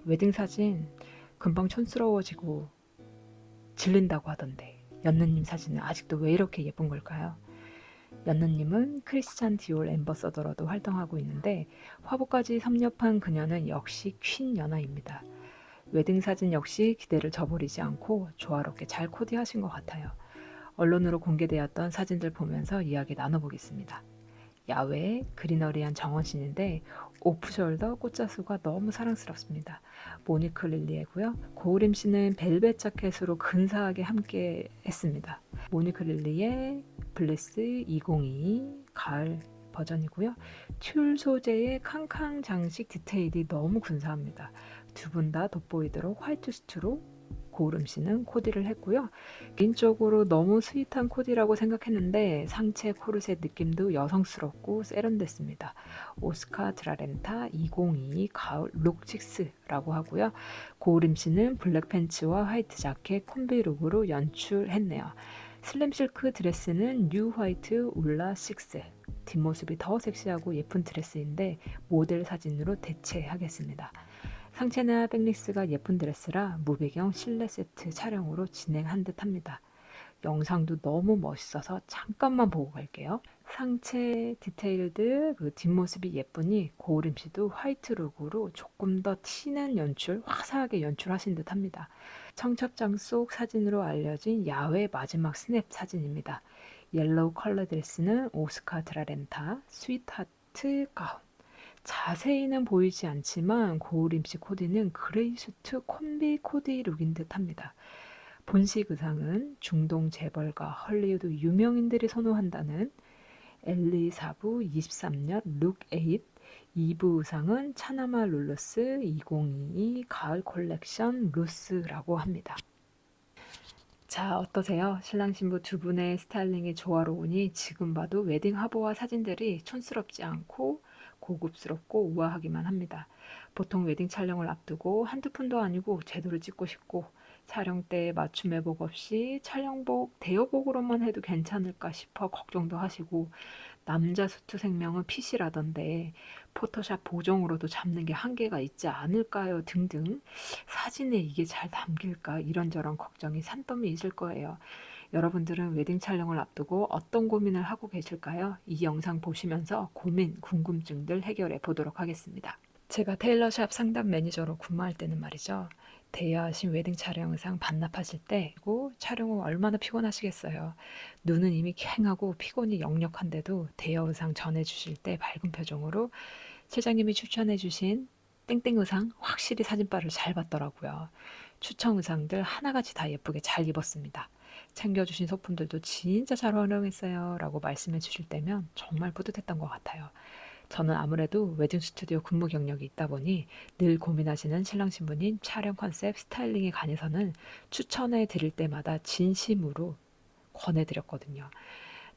웨딩 사진 금방 촌스러워지고 질린다고 하던데 연느님 사진은 아직도 왜 이렇게 예쁜 걸까요? 연느님은 크리스찬 디올 앰버서더로도 활동하고 있는데 화보까지 섭렵한 그녀는 역시 퀸 연하입니다. 웨딩 사진 역시 기대를 저버리지 않고 조화롭게 잘 코디하신 것 같아요. 언론으로 공개되었던 사진들 보면서 이야기 나눠보겠습니다. 야외 그리너리한 정원신인데 오프숄더 꽃자수가 너무 사랑스럽습니다. 모니크 릴리에고요. 고우림 씨는 벨벳 자켓으로 근사하게 함께 했습니다. 모니크 릴리의 블레스 2022 가을 버전이고요. 튤 소재의 캉캉 장식 디테일이 너무 근사합니다. 두 분 다 돋보이도록 화이트 수트로 고우름 씨는 코디를 했고요. 개인적으로 너무 스윗한 코디라고 생각했는데 상체 코르셋 느낌도 여성스럽고 세련됐습니다. 오스카 드라렌타 2022 가을 룩 6라고 하고요. 고우림 씨는 블랙 팬츠와 화이트 자켓 콤비 룩으로 연출했네요. 슬림 실크 드레스는 뉴 화이트 울라 6. 뒷모습이 더 섹시하고 예쁜 드레스인데 모델 사진으로 대체하겠습니다. 상체나 백리스가 예쁜 드레스라 무배경 실내 세트 촬영으로 진행한 듯 합니다. 영상도 너무 멋있어서 잠깐만 보고 갈게요. 상체 디테일들, 뒷모습이 예쁘니 고우림 씨도 화이트 룩으로 조금 더 튀는 연출, 화사하게 연출하신 듯 합니다. 청첩장 속 사진으로 알려진 야외 마지막 스냅 사진입니다. 옐로우 컬러 드레스는 오스카 드라렌타 스윗하트 가운. 자세히는 보이지 않지만 고우림 씨 코디는 그레이 수트 콤비 코디 룩인 듯 합니다. 본식 의상은 중동 재벌과 헐리우드 유명인들이 선호한다는 엘리사부 23년 룩 8, 2부 의상은 차나마 룰루스 2022 가을 콜렉션 루스라고 합니다. 자, 어떠세요? 신랑 신부 두 분의 스타일링이 조화로우니 지금 봐도 웨딩 화보와 사진들이 촌스럽지 않고 고급스럽고 우아하기만 합니다. 보통 웨딩 촬영을 앞두고 한두 푼도 아니고 제대로 찍고 싶고 촬영 때 맞춤 회복 없이 촬영복 대여복으로만 해도 괜찮을까 싶어 걱정도 하시고 남자 수트 생명은 핏이라던데 포토샵 보정으로도 잡는 게 한계가 있지 않을까요? 등등 사진에 이게 잘 담길까 이런저런 걱정이 산더미 있을 거예요. 여러분들은 웨딩 촬영을 앞두고 어떤 고민을 하고 계실까요? 이 영상 보시면서 고민, 궁금증들 해결해 보도록 하겠습니다. 제가 테일러샵 상담 매니저로 근무할 때는 말이죠. 대여하신 웨딩 촬영 의상 반납하실 때 그리고 촬영 후 얼마나 피곤하시겠어요. 눈은 이미 캥하고 피곤이 역력한데도 대여 의상 전해주실 때 밝은 표정으로 실장님이 추천해 주신 땡땡 의상 확실히 사진빨을 잘 봤더라고요. 추천 의상들 하나같이 다 예쁘게 잘 입었습니다. 챙겨주신 소품들도 진짜 잘 활용했어요 라고 말씀해 주실 때면 정말 뿌듯했던 것 같아요. 저는 아무래도 웨딩 스튜디오 근무 경력이 있다 보니 늘 고민하시는 신랑 신부님 촬영 컨셉 스타일링에 관해서는 추천해 드릴 때마다 진심으로 권해드렸거든요.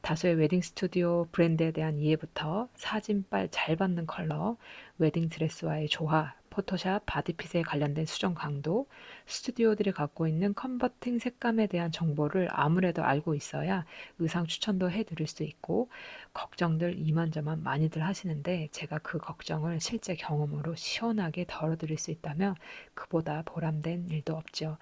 다수의 웨딩 스튜디오 브랜드에 대한 이해부터 사진빨 잘 받는 컬러, 웨딩 드레스와의 조화, 포토샵, 바디핏에 관련된 수정 강도, 스튜디오들이 갖고 있는 컨버팅 색감에 대한 정보를 아무래도 알고 있어야 의상 추천도 해드릴 수 있고 걱정들 이만저만 많이들 하시는데 제가 그 걱정을 실제 경험으로 시원하게 덜어드릴 수 있다면 그보다 보람된 일도 없죠.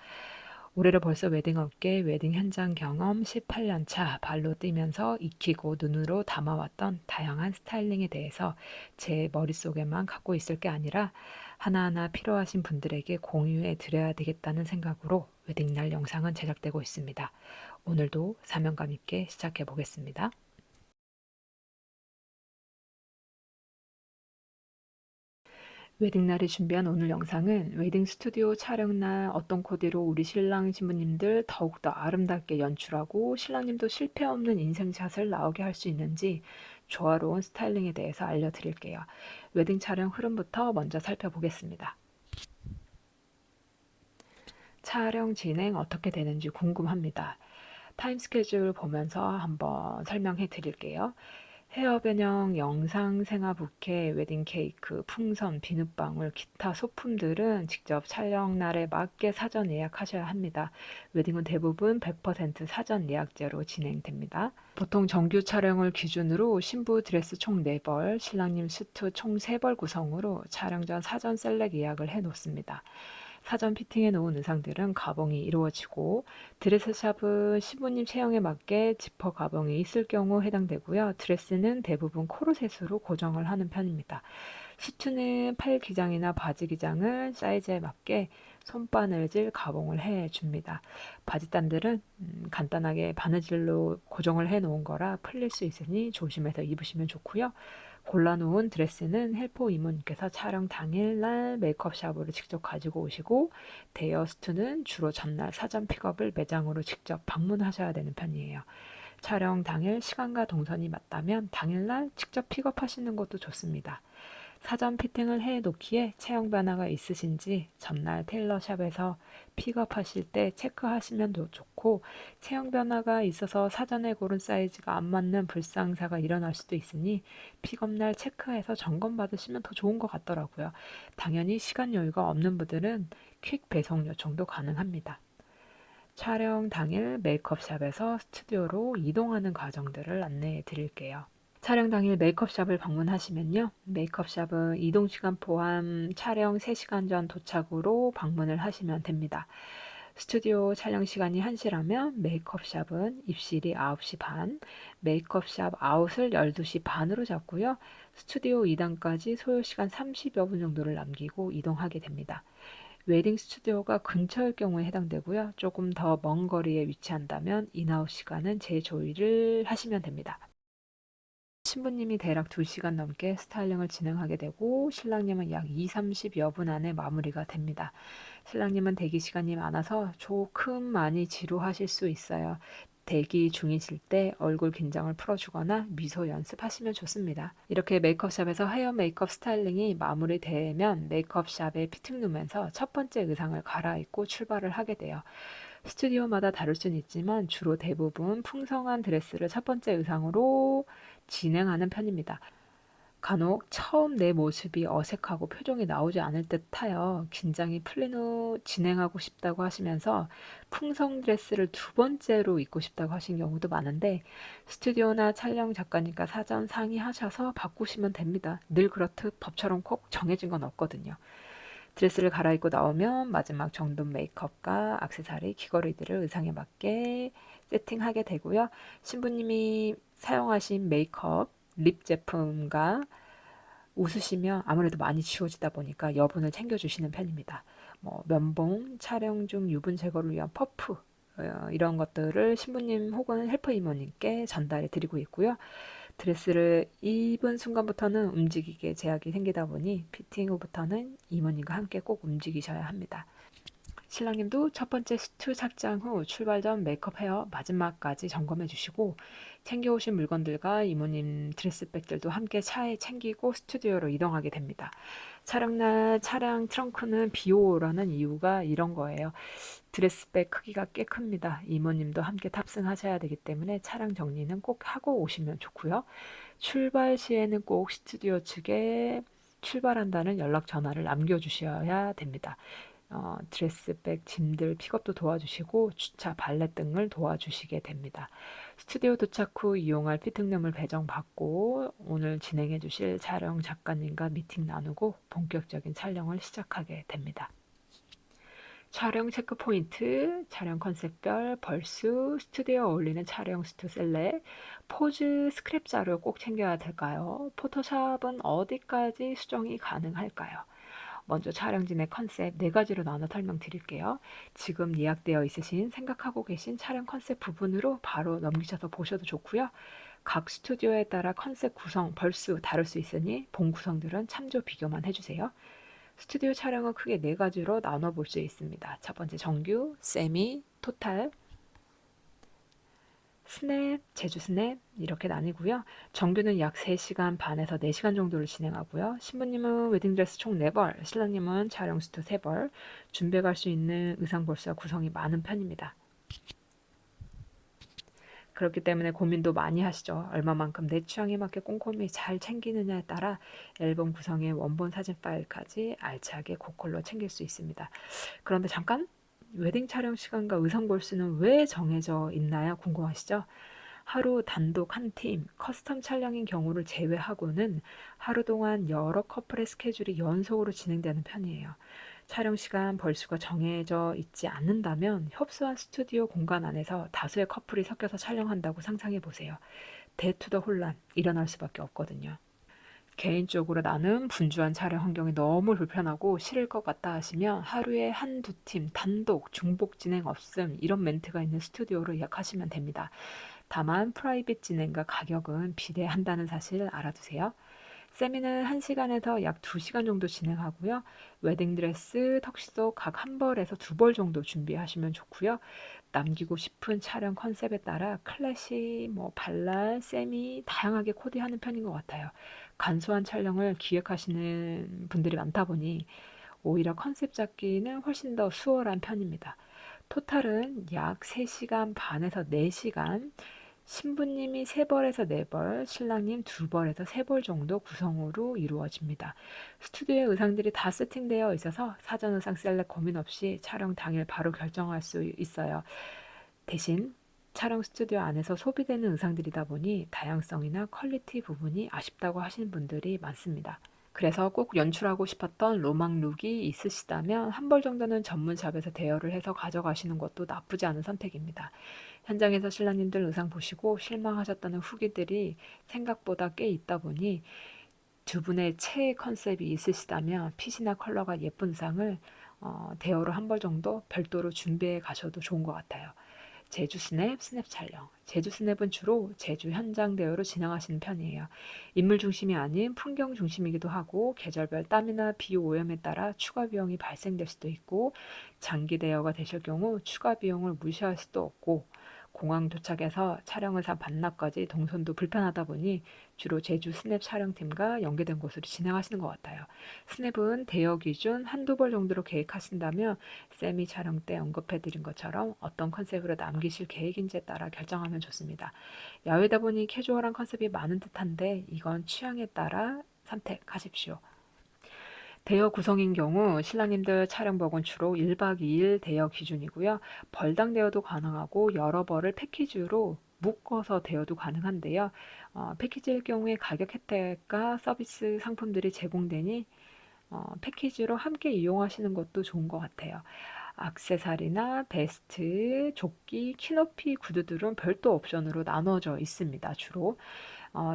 올해로 벌써 웨딩업계 웨딩 현장 경험 18년 차 발로 뛰면서 익히고 눈으로 담아왔던 다양한 스타일링에 대해서 제 머릿속에만 갖고 있을 게 아니라 하나하나 필요하신 분들에게 공유해 드려야 되겠다는 생각으로 웨딩날 영상은 제작되고 있습니다. 오늘도 사명감 있게 시작해 보겠습니다. 웨딩날에 준비한 오늘 영상은 웨딩 스튜디오 촬영날 어떤 코디로 우리 신랑 신부님들 더욱더 아름답게 연출하고 신랑님도 실패 없는 인생샷을 나오게 할 수 있는지 조화로운 스타일링에 대해서 알려드릴게요. 웨딩 촬영 흐름부터 먼저 살펴보겠습니다. 촬영 진행 어떻게 되는지 궁금합니다. 타임 스케줄 보면서 한번 설명해 드릴게요. 헤어 변형, 영상 생화 부케, 웨딩 케이크, 풍선, 비눗방울, 기타 소품들은 직접 촬영 날에 맞게 사전 예약하셔야 합니다. 웨딩은 대부분 100% 사전 예약제로 진행됩니다. 보통 정규 촬영을 기준으로 신부 드레스 총 4벌, 신랑님 수트 총 3벌 구성으로 촬영 전 사전 셀렉 예약을 해 놓습니다. 사전 피팅해 놓은 의상들은 가봉이 이루어지고 드레스샵은 신부님 체형에 맞게 지퍼 가봉이 있을 경우 해당되고요. 드레스는 대부분 코르셋으로 고정을 하는 편입니다. 수트는 팔 기장이나 바지 기장을 사이즈에 맞게 손바느질 가봉을 해줍니다. 바지단들은 간단하게 바느질로 고정을 해 놓은 거라 풀릴 수 있으니 조심해서 입으시면 좋고요. 골라놓은 드레스는 헬퍼 이모님께서 촬영 당일날 메이크업샵으로 직접 가지고 오시고 대여 수트는 주로 전날 사전 픽업을 매장으로 직접 방문하셔야 되는 편이에요. 촬영 당일 시간과 동선이 맞다면 당일날 직접 픽업하시는 것도 좋습니다. 사전 피팅을 해 놓기에 체형 변화가 있으신지 전날 테일러샵에서 픽업하실 때 체크하시면 더 좋고 체형 변화가 있어서 사전에 고른 사이즈가 안 맞는 불상사가 일어날 수도 있으니 픽업날 체크해서 점검 받으시면 더 좋은 것 같더라고요. 당연히 시간 여유가 없는 분들은 퀵 배송 요청도 가능합니다. 촬영 당일 메이크업샵에서 스튜디오로 이동하는 과정들을 안내해 드릴게요. 촬영 당일 메이크업샵을 방문하시면요. 메이크업샵은 이동시간 포함 촬영 3시간 전 도착으로 방문을 하시면 됩니다. 스튜디오 촬영 시간이 1시라면 메이크업샵은 입실이 9시 반, 메이크업샵 아웃을 12시 반으로 잡고요. 스튜디오 2단까지 소요시간 30여 분 정도를 남기고 이동하게 됩니다. 웨딩 스튜디오가 근처일 경우에 해당되고요. 조금 더 먼 거리에 위치한다면 인아웃 시간은 재조율을 하시면 됩니다. 신부님이 대략 2시간 넘게 스타일링을 진행하게 되고 신랑님은 약 2, 30여 분 안에 마무리가 됩니다. 신랑님은 대기 시간이 많아서 조금 많이 지루하실 수 있어요. 대기 중이실 때 얼굴 긴장을 풀어주거나 미소 연습하시면 좋습니다. 이렇게 메이크업샵에서 헤어 메이크업 스타일링이 마무리되면 메이크업샵의 피팅룸에서 첫 번째 의상을 갈아입고 출발을 하게 돼요. 스튜디오마다 다를 수는 있지만 주로 대부분 풍성한 드레스를 첫 번째 의상으로 진행하는 편입니다. 간혹 처음 내 모습이 어색하고 표정이 나오지 않을 듯하여 긴장이 풀린 후 진행하고 싶다고 하시면서 풍성 드레스를 두 번째로 입고 싶다고 하신 경우도 많은데 스튜디오나 촬영 작가니까 사전 상의하셔서 바꾸시면 됩니다. 늘 그렇듯 법처럼 꼭 정해진 건 없거든요. 드레스를 갈아입고 나오면 마지막 정돈 메이크업과 액세서리, 귀걸이들을 의상에 맞게 세팅하게 되고요. 신부님이 사용하신 메이크업, 립 제품과 웃으시면 아무래도 많이 지워지다 보니까 여분을 챙겨주시는 편입니다. 면봉, 촬영 중 유분 제거를 위한 퍼프, 이런 것들을 신부님 혹은 헬퍼 이모님께 전달해 드리고 있고요. 드레스를 입은 순간부터는 움직이게 제약이 생기다 보니 피팅 후부터는 이모님과 함께 꼭 움직이셔야 합니다. 신랑님도 첫 번째 수트 착장 후 출발 전 메이크업 헤어 마지막까지 점검해 주시고 챙겨오신 물건들과 이모님 드레스백들도 함께 차에 챙기고 스튜디오로 이동하게 됩니다. 촬영날 차량 트렁크는 비오라는 이유가 이런 거예요. 드레스백 크기가 꽤 큽니다. 이모님도 함께 탑승하셔야 되기 때문에 차량 정리는 꼭 하고 오시면 좋고요. 출발 시에는 꼭 스튜디오 측에 출발한다는 연락 전화를 남겨주셔야 됩니다. 드레스백, 짐들 픽업도 도와주시고 주차, 발렛 등을 도와주시게 됩니다. 스튜디오 도착 후 이용할 피팅룸을 배정받고 오늘 진행해 주실 촬영 작가님과 미팅 나누고 본격적인 촬영을 시작하게 됩니다. 촬영 체크 포인트, 촬영 컨셉별, 벌수, 스튜디오에 어울리는 촬영 수트 셀렉, 포즈, 스크랩 자료 꼭 챙겨야 될까요? 포토샵은 어디까지 수정이 가능할까요? 먼저 촬영진의 컨셉 4가지로 나눠 설명드릴게요. 지금 예약되어 있으신 생각하고 계신 촬영 컨셉 부분으로 바로 넘기셔서 보셔도 좋고요. 각 스튜디오에 따라 컨셉 구성, 벌수 다를 수 있으니 본 구성들은 참조 비교만 해주세요. 스튜디오 촬영은 크게 4가지로 나눠볼 수 있습니다. 첫 번째 정규, 세미, 토탈, 스냅, 제주 스냅 이렇게 나뉘고요. 정규는 약 3시간 반에서 4시간 정도를 진행하고요. 신부님은 웨딩드레스 총 4벌, 신랑님은 촬영 수트 3벌, 준비해 갈 수 있는 의상 벌수와 구성이 많은 편입니다. 그렇기 때문에 고민도 많이 하시죠. 얼마만큼 내 취향에 맞게 꼼꼼히 잘 챙기느냐에 따라 앨범 구성의 원본 사진 파일까지 알차게 고퀄로 챙길 수 있습니다. 그런데 잠깐, 웨딩 촬영 시간과 의상 볼수는 왜 정해져 있나요? 궁금하시죠? 하루 단독 한 팀, 커스텀 촬영인 경우를 제외하고는 하루 동안 여러 커플의 스케줄이 연속으로 진행되는 편이에요. 촬영 시간 벌수가 정해져 있지 않는다면 협소한 스튜디오 공간 안에서 다수의 커플이 섞여서 촬영한다고 상상해 보세요. 대투더 혼란 일어날 수밖에 없거든요. 개인적으로 나는 분주한 촬영 환경이 너무 불편하고 싫을 것 같다 하시면 하루에 한두 팀 단독 중복 진행 없음 이런 멘트가 있는 스튜디오로 예약하시면 됩니다. 다만 프라이빗 진행과 가격은 비례한다는 사실 알아두세요. 세미는 1시간에서 약 2시간 정도 진행하고요. 웨딩드레스, 턱시도 각 한 벌에서 두 벌 정도 준비하시면 좋고요. 남기고 싶은 촬영 컨셉에 따라 클래식, 발랄, 세미 다양하게 코디하는 편인 것 같아요. 간소한 촬영을 기획하시는 분들이 많다 보니 오히려 컨셉 잡기는 훨씬 더 수월한 편입니다. 토탈은 약 3시간 반에서 4시간, 신부님이 3벌에서 4벌, 신랑님 2벌에서 3벌 정도 구성으로 이루어집니다. 스튜디오에 의상들이 다 세팅되어 있어서 사전 의상 셀렉 고민 없이 촬영 당일 바로 결정할 수 있어요. 대신 촬영 스튜디오 안에서 소비되는 의상들이다 보니 다양성이나 퀄리티 부분이 아쉽다고 하시는 분들이 많습니다. 그래서 꼭 연출하고 싶었던 로망 룩이 있으시다면 한 벌 정도는 전문 샵에서 대여를 해서 가져가시는 것도 나쁘지 않은 선택입니다. 현장에서 신랑님들 의상 보시고 실망하셨다는 후기들이 생각보다 꽤 있다 보니 두 분의 최애 컨셉이 있으시다면 핏이나 컬러가 예쁜 의상을 대여로 한 벌 정도 별도로 준비해 가셔도 좋은 것 같아요. 제주 스냅 촬영. 제주 스냅은 주로 제주 현장 대여로 진행하시는 편이에요. 인물 중심이 아닌 풍경 중심이기도 하고 계절별 땀이나 비 오염에 따라 추가 비용이 발생될 수도 있고 장기 대여가 되실 경우 추가 비용을 무시할 수도 없고 공항 도착해서 촬영의상 반납까지 동선도 불편하다 보니 주로 제주 스냅 촬영팀과 연계된 곳으로 진행하시는 것 같아요. 스냅은 대여 기준 한두 벌 정도로 계획하신다면 세미 촬영 때 언급해드린 것처럼 어떤 컨셉으로 남기실 계획인지에 따라 결정하면 좋습니다. 야외다 보니 캐주얼한 컨셉이 많은 듯한데 이건 취향에 따라 선택하십시오. 대여 구성인 경우 신랑님들 촬영복은 주로 1박 2일 대여 기준이고요. 벌당 대여도 가능하고 여러 벌을 패키지로 묶어서 대여도 가능한데요. 패키지일 경우에 가격 혜택과 서비스 상품들이 제공되니 패키지로 함께 이용하시는 것도 좋은 것 같아요. 액세서리나 베스트, 조끼, 키높이 구두들은 별도 옵션으로 나눠져 있습니다. 주로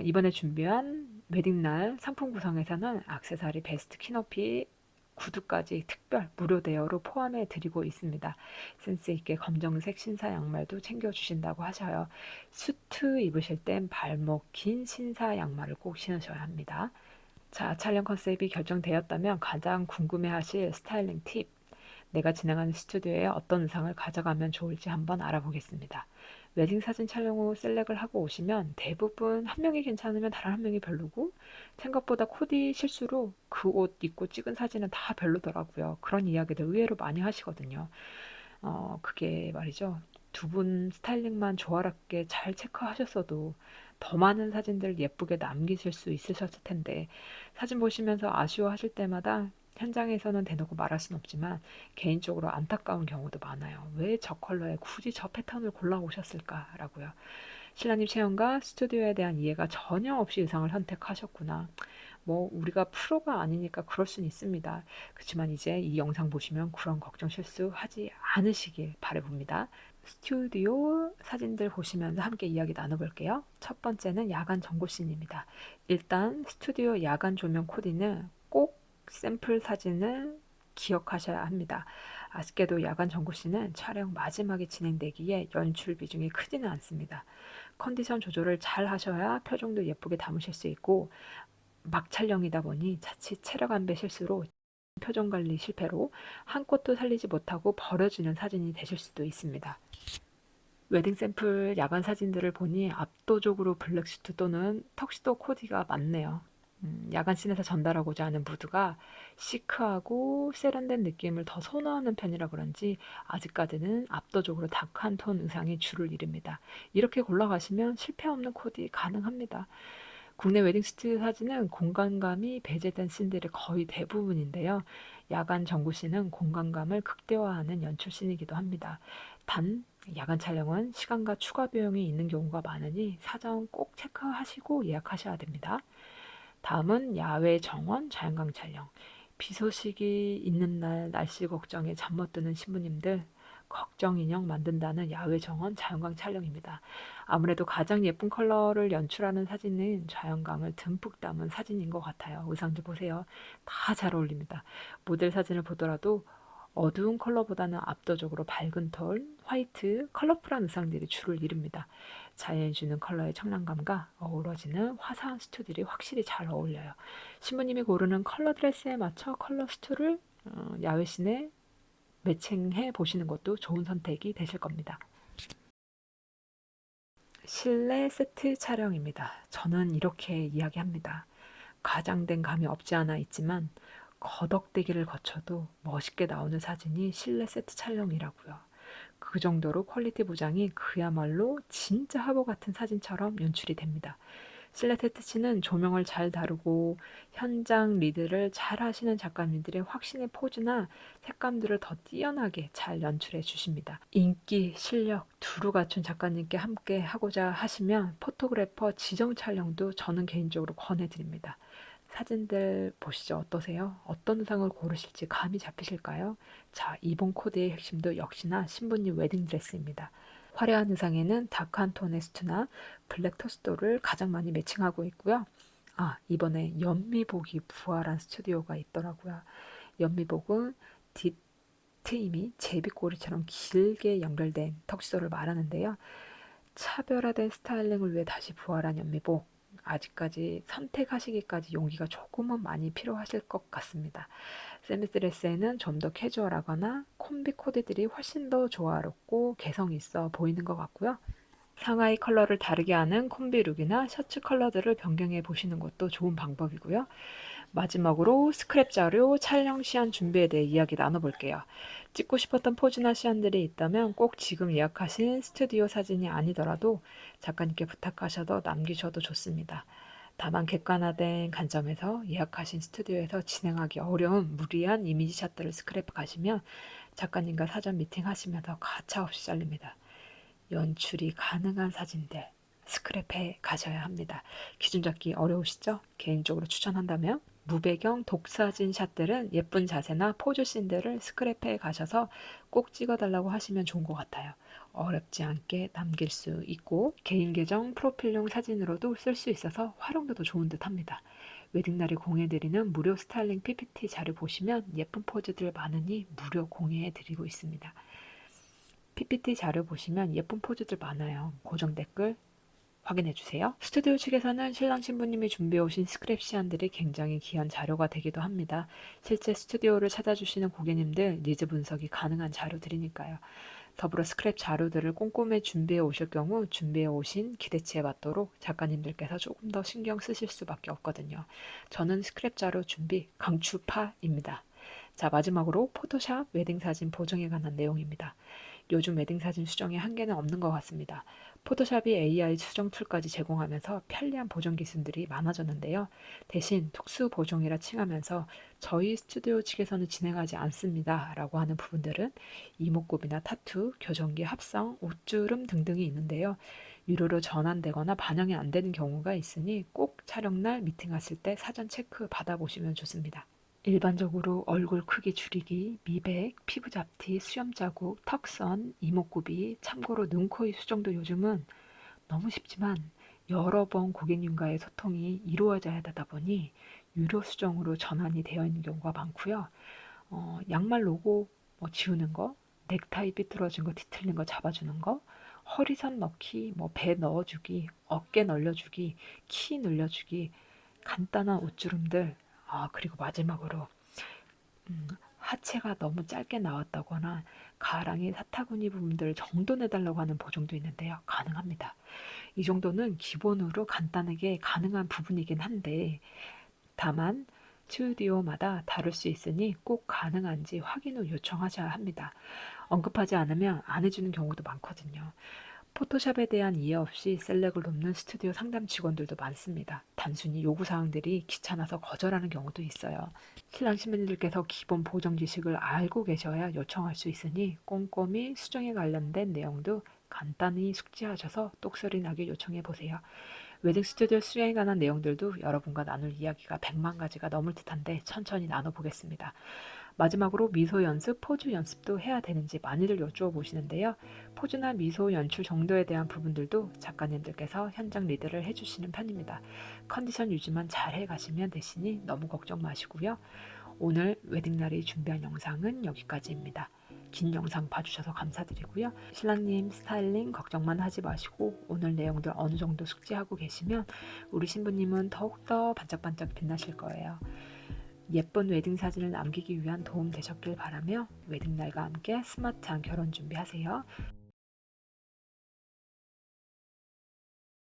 이번에 준비한 웨딩날 상품 구성에서는 액세서리, 베스트, 키높이, 구두까지 특별 무료 대여로 포함해 드리고 있습니다. 센스 있게 검정색 신사 양말도 챙겨주신다고 하셔요. 수트 입으실 땐 발목 긴 신사 양말을 꼭 신으셔야 합니다. 자, 촬영 컨셉이 결정되었다면 가장 궁금해하실 스타일링 팁. 내가 진행하는 스튜디오에 어떤 의상을 가져가면 좋을지 한번 알아보겠습니다. 웨딩 사진 촬영 후 셀렉을 하고 오시면 대부분 한 명이 괜찮으면 다른 한 명이 별로고 생각보다 코디 실수로 그 옷 입고 찍은 사진은 다 별로더라고요. 그런 이야기들 의외로 많이 하시거든요. 그게 말이죠. 두 분 스타일링만 조화롭게 잘 체크하셨어도 더 많은 사진들 예쁘게 남기실 수 있으셨을 텐데 사진 보시면서 아쉬워하실 때마다 현장에서는 대놓고 말할 순 없지만 개인적으로 안타까운 경우도 많아요. 왜 저 컬러에 굳이 저 패턴을 골라오셨을까라고요. 신랑님 체형과 스튜디오에 대한 이해가 전혀 없이 의상을 선택하셨구나. 우리가 프로가 아니니까 그럴 수는 있습니다. 그렇지만 이제 이 영상 보시면 그런 걱정 실수하지 않으시길 바라봅니다. 스튜디오 사진들 보시면서 함께 이야기 나눠볼게요. 첫 번째는 야간 전고씬입니다. 일단 스튜디오 야간 조명 코디는 꼭 샘플 사진을 기억하셔야 합니다. 아쉽게도 야간 전고씬은 촬영 마지막에 진행되기에 연출 비중이 크지는 않습니다. 컨디션 조절을 잘 하셔야 표정도 예쁘게 담으실 수 있고 막 촬영이다 보니 자칫 체력 안배 실수로 표정 관리 실패로 한 컷도 살리지 못하고 버려지는 사진이 되실 수도 있습니다. 웨딩 샘플 야간 사진들을 보니 압도적으로 블랙 수트 또는 턱시도 코디가 많네요. 야간 씬에서 전달하고자 하는 무드가 시크하고 세련된 느낌을 더 선호하는 편이라 그런지 아직까지는 압도적으로 다크한 톤 의상이 주를 이룹니다. 이렇게 골라가시면 실패 없는 코디 가능합니다. 국내 웨딩 스튜디오 사진은 공간감이 배제된 씬들이 거의 대부분인데요. 야간 정구 씬은 공간감을 극대화하는 연출 씬이기도 합니다. 단 야간 촬영은 시간과 추가 비용이 있는 경우가 많으니 사전 꼭 체크하시고 예약하셔야 됩니다. 다음은 야외 정원 자연광 촬영. 비 소식이 있는 날 날씨 걱정에 잠 못 드는 신부님들 걱정 인형 만든다는 야외 정원 자연광 촬영입니다. 아무래도 가장 예쁜 컬러를 연출하는 사진은 자연광을 듬뿍 담은 사진인 것 같아요. 의상들 보세요. 다 잘 어울립니다. 모델 사진을 보더라도 어두운 컬러보다는 압도적으로 밝은 톤, 화이트, 컬러풀한 의상들이 주를 이룹니다. 자연이 주는 컬러의 청량감과 어우러지는 화사한 스투들이 확실히 잘 어울려요. 신부님이 고르는 컬러 드레스에 맞춰 컬러 스투를 야외 씬에 매칭해 보시는 것도 좋은 선택이 되실 겁니다. 실내 세트 촬영입니다. 저는 이렇게 이야기합니다. 과장된 감이 없지 않아 있지만 거덕대기를 거쳐도 멋있게 나오는 사진이 실내 세트 촬영이라고요. 그 정도로 퀄리티 보장이 그야말로 진짜 화보 같은 사진처럼 연출이 됩니다. 실내 세트치는 조명을 잘 다루고 현장 리드를 잘 하시는 작가님들의 확신의 포즈나 색감들을 더 뛰어나게 잘 연출해 주십니다. 인기, 실력 두루 갖춘 작가님께 함께 하고자 하시면 포토그래퍼 지정 촬영도 저는 개인적으로 권해드립니다. 사진들 보시죠. 어떠세요? 어떤 의상을 고르실지 감이 잡히실까요? 자, 이번 코디의 핵심도 역시나 신부님 웨딩드레스입니다. 화려한 의상에는 다크한 톤의 스투나 블랙 터스도를 가장 많이 매칭하고 있고요. 이번에 연미복이 부활한 스튜디오가 있더라고요. 연미복은 뒷트임이 제비꼬리처럼 길게 연결된 턱시도를 말하는데요. 차별화된 스타일링을 위해 다시 부활한 연미복. 아직까지 선택하시기까지 용기가 조금은 많이 필요하실 것 같습니다. 세미드레스에는 좀 더 캐주얼하거나 콤비 코디들이 훨씬 더 조화롭고 개성 있어 보이는 것 같고요. 상하의 컬러를 다르게 하는 콤비 룩이나 셔츠 컬러들을 변경해 보시는 것도 좋은 방법이고요. 마지막으로 스크랩 자료 촬영 시안 준비에 대해 이야기 나눠볼게요. 찍고 싶었던 포즈나 시안들이 있다면 꼭 지금 예약하신 스튜디오 사진이 아니더라도 작가님께 부탁하셔도 남기셔도 좋습니다. 다만 객관화된 관점에서 예약하신 스튜디오에서 진행하기 어려운 무리한 이미지샷들을 스크랩 가시면 작가님과 사전 미팅하시면서 가차없이 잘립니다. 연출이 가능한 사진들 스크랩해 가셔야 합니다. 기준 잡기 어려우시죠? 개인적으로 추천한다면 무배경 독사진 샷들은 예쁜 자세나 포즈 씬들을 스크랩해 가셔서 꼭 찍어달라고 하시면 좋은 것 같아요. 어렵지 않게 남길 수 있고 개인 계정 프로필용 사진으로도 쓸 수 있어서 활용도도 좋은 듯 합니다. 웨딩날에 공유해드리는 무료 스타일링 PPT 자료 보시면 예쁜 포즈들 많으니 무료 공유해드리고 있습니다. PPT 자료 보시면 예쁜 포즈들 많아요. 고정 댓글 확인해주세요. 스튜디오 측에서는 신랑 신부님이 준비해 오신 스크랩 시안들이 굉장히 귀한 자료가 되기도 합니다. 실제 스튜디오를 찾아주시는 고객님들 니즈 분석이 가능한 자료들이니까요. 더불어 스크랩 자료들을 꼼꼼히 준비해 오실 경우 준비해 오신 기대치에 맞도록 작가님들께서 조금 더 신경 쓰실 수밖에 없거든요. 저는 스크랩 자료 준비 강추파입니다. 자, 마지막으로 포토샵 웨딩 사진 보정에 관한 내용입니다. 요즘 웨딩 사진 수정에 한계는 없는 것 같습니다. 포토샵이 AI 수정 툴까지 제공하면서 편리한 보정 기술들이 많아졌는데요. 대신 특수 보정이라 칭하면서 저희 스튜디오 측에서는 진행하지 않습니다 라고 하는 부분들은 이목구비나 타투, 교정기 합성, 옷주름 등등이 있는데요. 유료로 전환되거나 반영이 안 되는 경우가 있으니 꼭 촬영날 미팅하실 때 사전 체크 받아보시면 좋습니다. 일반적으로 얼굴 크기 줄이기, 미백, 피부 잡티, 수염 자국, 턱선, 이목구비, 참고로 눈, 코, 입 수정도 요즘은 너무 쉽지만 여러 번 고객님과의 소통이 이루어져야 되다 보니 유료 수정으로 전환이 되어 있는 경우가 많고요. 양말 로고 지우는 거, 넥타이 삐뚤어진 거, 뒤틀린 거 잡아주는 거, 허리선 넣기, 배 넣어주기, 어깨 늘려주기, 키 늘려주기, 간단한 옷주름들, 그리고 마지막으로 하체가 너무 짧게 나왔다거나 가랑이 사타구니 부분들을 정돈해달라고 하는 보정도 있는데요. 가능합니다. 이 정도는 기본으로 간단하게 가능한 부분이긴 한데 다만 스튜디오마다 다를 수 있으니 꼭 가능한지 확인 후 요청하셔야 합니다. 언급하지 않으면 안 해주는 경우도 많거든요. 포토샵에 대한 이해 없이 셀렉을 돕는 스튜디오 상담 직원들도 많습니다. 단순히 요구사항들이 귀찮아서 거절하는 경우도 있어요. 신랑 신부님들께서 기본 보정 지식을 알고 계셔야 요청할 수 있으니 꼼꼼히 수정에 관련된 내용도 간단히 숙지하셔서 똑소리 나게 요청해 보세요. 웨딩 스튜디오 수정에 관한 내용들도 여러분과 나눌 이야기가 100만 가지가 넘을 듯한데 천천히 나눠보겠습니다. 마지막으로 미소 연습, 포즈 연습도 해야 되는지 많이들 여쭈어 보시는데요. 포즈나 미소 연출 정도에 대한 부분들도 작가님들께서 현장 리드를 해주시는 편입니다. 컨디션 유지만 잘 해가시면 되시니 너무 걱정 마시고요. 오늘 웨딩날이 준비한 영상은 여기까지입니다. 긴 영상 봐주셔서 감사드리고요. 신랑님 스타일링 걱정만 하지 마시고 오늘 내용들 어느 정도 숙지하고 계시면 우리 신부님은 더욱더 반짝반짝 빛나실 거예요. 예쁜 웨딩 사진을 남기기 위한 도움 되셨길 바라며 웨딩날과 함께 스마트한 결혼 준비하세요.